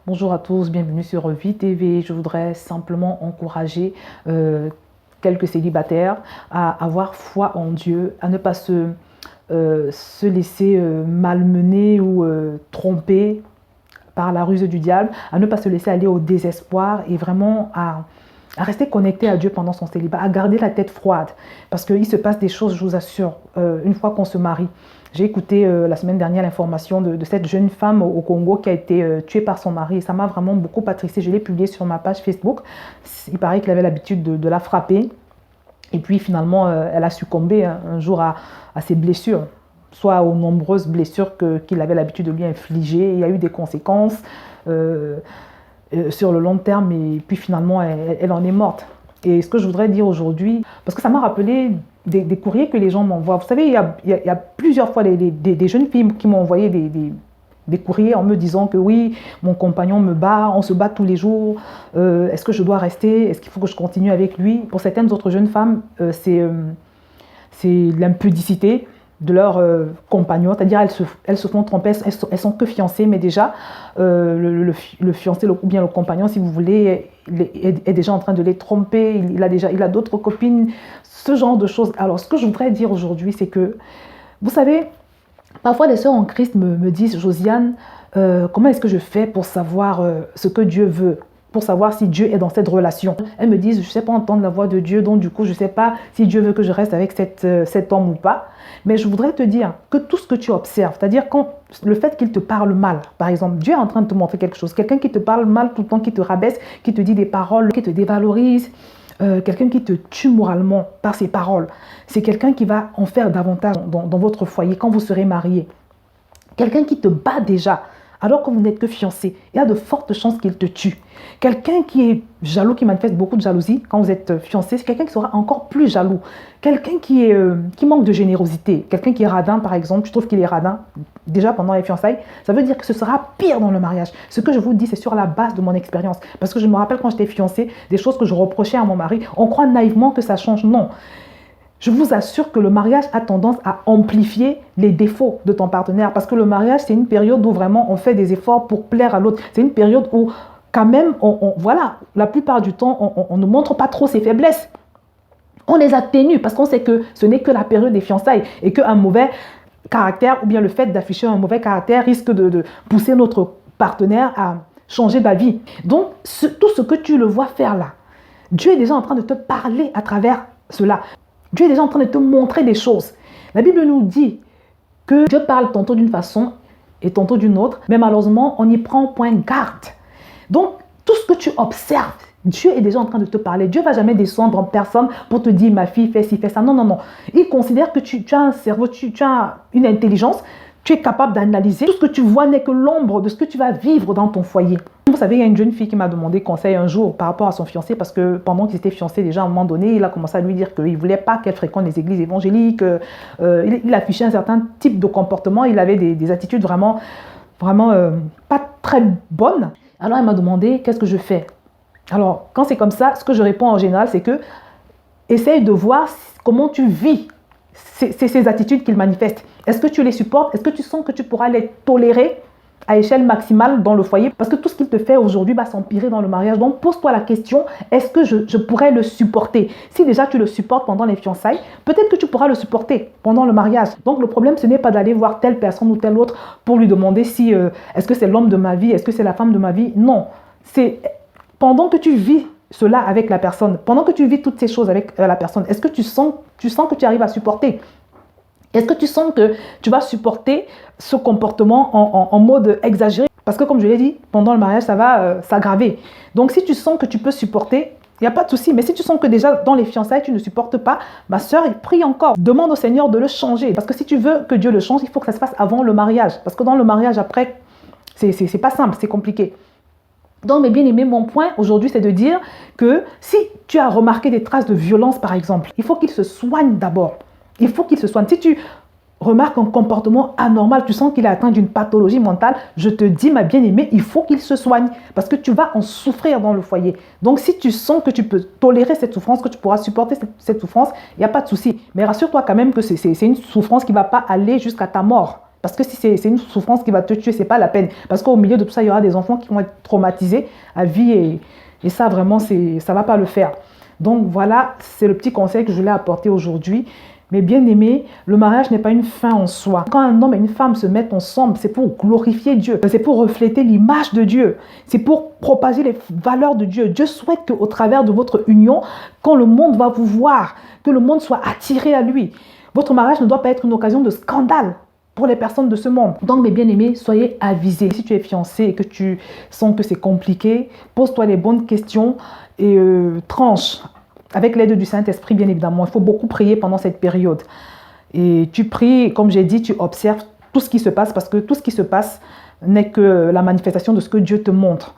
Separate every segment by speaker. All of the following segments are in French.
Speaker 1: Bonjour à tous, bienvenue sur Vie TV. Je voudrais simplement encourager quelques célibataires à avoir foi en Dieu, à ne pas se laisser malmener ou tromper par la ruse du diable, à ne pas se laisser aller au désespoir et vraiment à rester connecté à Dieu pendant son célibat, à garder la tête froide. Parce qu'il se passe des choses, je vous assure, une fois qu'on se marie. J'ai écouté la semaine dernière l'information de cette jeune femme au Congo qui a été tuée par son mari. Et ça m'a vraiment beaucoup attristée. Je l'ai publié sur ma page Facebook. Il paraît qu'il avait l'habitude de la frapper. Et puis finalement, elle a succombé un jour à ses blessures, soit aux nombreuses blessures qu'il avait l'habitude de lui infliger. Il y a eu des conséquences sur le long terme et puis finalement, elle en est morte. Et ce que je voudrais dire aujourd'hui, parce que ça m'a rappelé des courriers que les gens m'envoient. Vous savez, il y a plusieurs fois des jeunes filles qui m'ont envoyé des courriers en me disant que oui, mon compagnon me bat, on se bat tous les jours, est-ce que je dois rester, est-ce qu'il faut que je continue avec lui? Pour certaines autres jeunes femmes, c'est l'impudicité de leur compagnon, c'est-à-dire elles se font tromper, elles sont que fiancées, mais déjà le fiancé ou bien le compagnon, si vous voulez, est déjà en train de les tromper, il a d'autres copines, ce genre de choses. Alors ce que je voudrais dire aujourd'hui, c'est que, vous savez, parfois les sœurs en Christ me disent, Josiane, comment est-ce que je fais pour savoir ce que Dieu veut, pour savoir si Dieu est dans cette relation. Elles me disent, je ne sais pas entendre la voix de Dieu, donc du coup, je ne sais pas si Dieu veut que je reste avec cet homme ou pas. Mais je voudrais te dire que tout ce que tu observes, c'est-à-dire quand le fait qu'il te parle mal, par exemple, Dieu est en train de te montrer quelque chose, quelqu'un qui te parle mal tout le temps, qui te rabaisse, qui te dit des paroles, qui te dévalorise, quelqu'un qui te tue moralement par ses paroles, c'est quelqu'un qui va en faire davantage dans votre foyer quand vous serez mariés. Quelqu'un qui te bat déjà, alors que vous n'êtes que fiancé, il y a de fortes chances qu'il te tue. Quelqu'un qui est jaloux, qui manifeste beaucoup de jalousie quand vous êtes fiancé, c'est quelqu'un qui sera encore plus jaloux. Quelqu'un qui manque de générosité, quelqu'un qui est radin par exemple, je trouve qu'il est radin déjà pendant les fiançailles, ça veut dire que ce sera pire dans le mariage. Ce que je vous dis, c'est sur la base de mon expérience. Parce que je me rappelle quand j'étais fiancée, des choses que je reprochais à mon mari, on croit naïvement que ça change. Non. Je vous assure que le mariage a tendance à amplifier les défauts de ton partenaire parce que le mariage, c'est une période où vraiment on fait des efforts pour plaire à l'autre. C'est une période où quand même, voilà, la plupart du temps, on ne montre pas trop ses faiblesses. On les atténue parce qu'on sait que ce n'est que la période des fiançailles et qu'un mauvais caractère ou bien le fait d'afficher un mauvais caractère risque de pousser notre partenaire à changer d'avis. Donc, tout ce que tu le vois faire là, Dieu est déjà en train de te parler à travers cela. Dieu est déjà en train de te montrer des choses. La Bible nous dit que Dieu parle tantôt d'une façon et tantôt d'une autre, mais malheureusement, on n'y prend point garde. Donc, tout ce que tu observes, Dieu est déjà en train de te parler. Dieu ne va jamais descendre en personne pour te dire, ma fille, fais ci, fais ça. Non, non, non. Il considère que tu as un cerveau, tu as une intelligence, tu es capable d'analyser. Tout ce que tu vois n'est que l'ombre de ce que tu vas vivre dans ton foyer. Vous savez, il y a une jeune fille qui m'a demandé conseil un jour par rapport à son fiancé parce que pendant qu'ils étaient fiancés, déjà à un moment donné, il a commencé à lui dire qu'il ne voulait pas qu'elle fréquente les églises évangéliques. Il affichait un certain type de comportement. Il avait des attitudes vraiment pas très bonnes. Alors, elle m'a demandé qu'est-ce que je fais. Alors, quand c'est comme ça, ce que je réponds en général, c'est que essaye de voir comment tu vis ces attitudes qu'il manifeste. Est-ce que tu les supportes? Est-ce que tu sens que tu pourras les tolérer à échelle maximale dans le foyer? Parce que tout ce qu'il te fait aujourd'hui va s'empirer dans le mariage. Donc, pose-toi la question, est-ce que je pourrais le supporter? Si déjà tu le supportes pendant les fiançailles, peut-être que tu pourras le supporter pendant le mariage. Donc, le problème, ce n'est pas d'aller voir telle personne ou telle autre pour lui demander si est-ce que c'est l'homme de ma vie, est-ce que c'est la femme de ma vie? Non. C'est pendant que tu vis cela avec la personne, pendant que tu vis toutes ces choses avec la personne, est-ce que tu sens que tu arrives à supporter? Est-ce que tu sens que tu vas supporter ce comportement en mode exagéré? Parce que comme je l'ai dit, pendant le mariage, ça va s'aggraver. Donc si tu sens que tu peux supporter, il n'y a pas de souci. Mais si tu sens que déjà dans les fiançailles, tu ne supportes pas, ma soeur, prie encore. Demande au Seigneur de le changer. Parce que si tu veux que Dieu le change, il faut que ça se fasse avant le mariage. Parce que dans le mariage, après, c'est pas simple, c'est compliqué. Donc, mes bien-aimés, mon point aujourd'hui, c'est de dire que si tu as remarqué des traces de violence, par exemple, il faut qu'il se soigne d'abord. Il faut qu'il se soigne. Si tu remarques un comportement anormal, tu sens qu'il est atteint d'une pathologie mentale, je te dis, ma bien-aimée, il faut qu'il se soigne parce que tu vas en souffrir dans le foyer. Donc, si tu sens que tu peux tolérer cette souffrance, que tu pourras supporter cette souffrance, il n'y a pas de souci. Mais rassure-toi quand même que c'est une souffrance qui ne va pas aller jusqu'à ta mort. Parce que si c'est une souffrance qui va te tuer, ce n'est pas la peine. Parce qu'au milieu de tout ça, il y aura des enfants qui vont être traumatisés à vie et ça, vraiment, ça ne va pas le faire. Donc voilà, c'est le petit conseil que je voulais apporter aujourd'hui. Mais bien aimé, le mariage n'est pas une fin en soi. Quand un homme et une femme se mettent ensemble, c'est pour glorifier Dieu. C'est pour refléter l'image de Dieu. C'est pour propager les valeurs de Dieu. Dieu souhaite qu'au travers de votre union, quand le monde va vous voir, que le monde soit attiré à lui. Votre mariage ne doit pas être une occasion de scandale pour les personnes de ce monde. Donc, mes bien-aimés, soyez avisés. Si tu es fiancé et que tu sens que c'est compliqué, pose-toi les bonnes questions et tranche. Avec l'aide du Saint-Esprit, bien évidemment. Il faut beaucoup prier pendant cette période. Et tu pries, comme j'ai dit, tu observes tout ce qui se passe parce que tout ce qui se passe n'est que la manifestation de ce que Dieu te montre.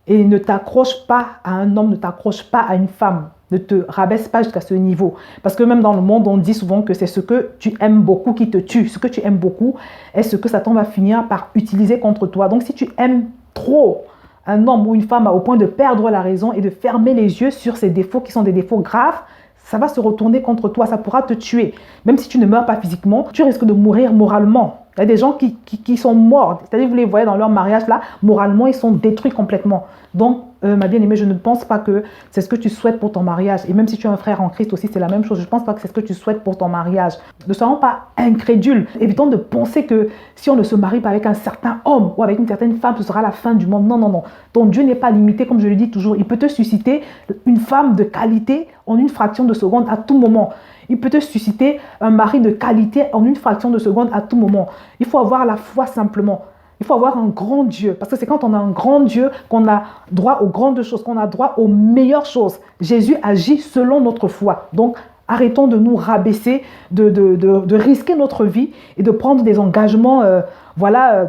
Speaker 1: Et ne t'accroche pas à un homme, ne t'accroche pas à une femme. Ne te rabaisse pas jusqu'à ce niveau. Parce que même dans le monde, on dit souvent que c'est ce que tu aimes beaucoup qui te tue. Ce que tu aimes beaucoup est ce que Satan va finir par utiliser contre toi. Donc si tu aimes trop un homme ou une femme au point de perdre la raison et de fermer les yeux sur ses défauts qui sont des défauts graves, ça va se retourner contre toi, ça pourra te tuer. Même si tu ne meurs pas physiquement, tu risques de mourir moralement. Il y a des gens qui sont morts, c'est-à-dire vous les voyez dans leur mariage là, moralement ils sont détruits complètement. Donc ma bien-aimée, je ne pense pas que c'est ce que tu souhaites pour ton mariage. Et même si tu as un frère en Christ aussi, c'est la même chose. Je ne pense pas que c'est ce que tu souhaites pour ton mariage. Ne soyons pas incrédules. Évitons de penser que si on ne se marie pas avec un certain homme ou avec une certaine femme, ce sera la fin du monde. Non, non, non. Ton Dieu n'est pas limité, comme je le dis toujours. Il peut te susciter une femme de qualité en une fraction de seconde à tout moment. Il peut te susciter un mari de qualité en une fraction de seconde à tout moment. Il faut avoir la foi simplement. Il faut avoir un grand Dieu. Parce que c'est quand on a un grand Dieu qu'on a droit aux grandes choses, qu'on a droit aux meilleures choses. Jésus agit selon notre foi. Donc, arrêtons de nous rabaisser, de risquer notre vie et de prendre des engagements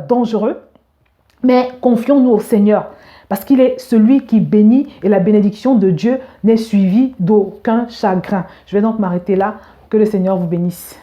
Speaker 1: dangereux. Mais confions-nous au Seigneur. Parce qu'il est celui qui bénit et la bénédiction de Dieu n'est suivie d'aucun chagrin. Je vais donc m'arrêter là. Que le Seigneur vous bénisse.